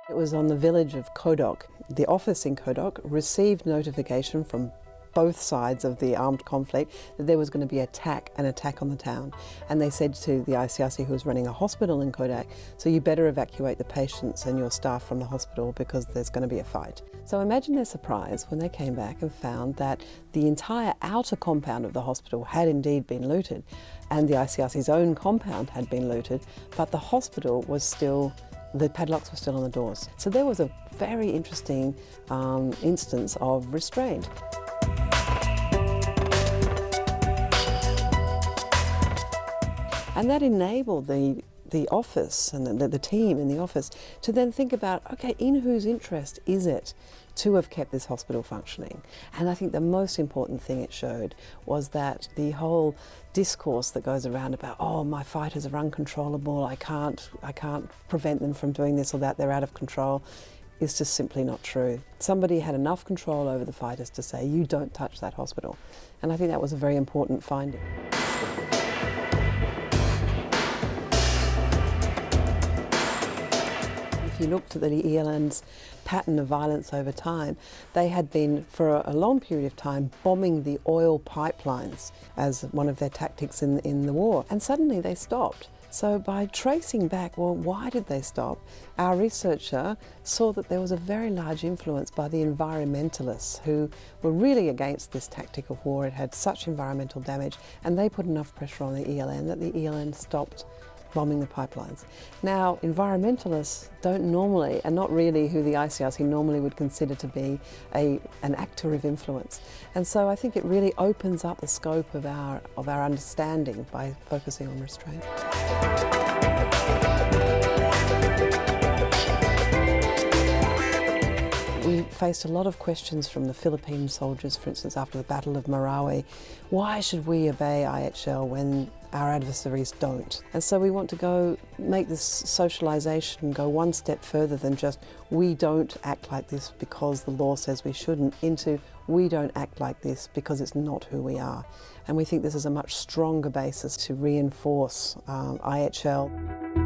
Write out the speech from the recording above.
It was on the village of Kodok. The office in Kodok received notification from both sides of the armed conflict that there was going to be an attack on the town. And they said to the ICRC, who was running a hospital in Kodak, so you better evacuate the patients and your staff from the hospital because there's going to be a fight. So imagine their surprise when they came back and found that the entire outer compound of the hospital had indeed been looted, and the ICRC's own compound had been looted, but the hospital was still, the padlocks were still on the doors. So there was a very interesting instance of restraint. And that enabled the office and the team in the office to then think about, okay, in whose interest is it to have kept this hospital functioning? And I think the most important thing it showed was that the whole discourse that goes around about, oh, my fighters are uncontrollable, I can't prevent them from doing this or that, they're out of control, is just simply not true. Somebody had enough control over the fighters to say, you don't touch that hospital. And I think that was a very important finding. If you looked at the ELN's pattern of violence over time, they had been, for a long period of time, bombing the oil pipelines as one of their tactics in the war. And suddenly they stopped. So by tracing back, well, why did they stop? Our researcher saw that there was a very large influence by the environmentalists who were really against this tactic of war. It had such environmental damage, and they put enough pressure on the ELN that the ELN stopped bombing the pipelines. Now, environmentalists don't normally, and not really who the ICRC normally would consider to be an actor of influence. And so I think it really opens up the scope of our understanding by focusing on restraint. We faced a lot of questions from the Philippine soldiers, for instance, after the Battle of Marawi. Why should we obey IHL when our adversaries don't? And so we want to go make this socialisation go one step further than just we don't act like this because the law says we shouldn't, into we don't act like this because it's not who we are. And we think this is a much stronger basis to reinforce IHL.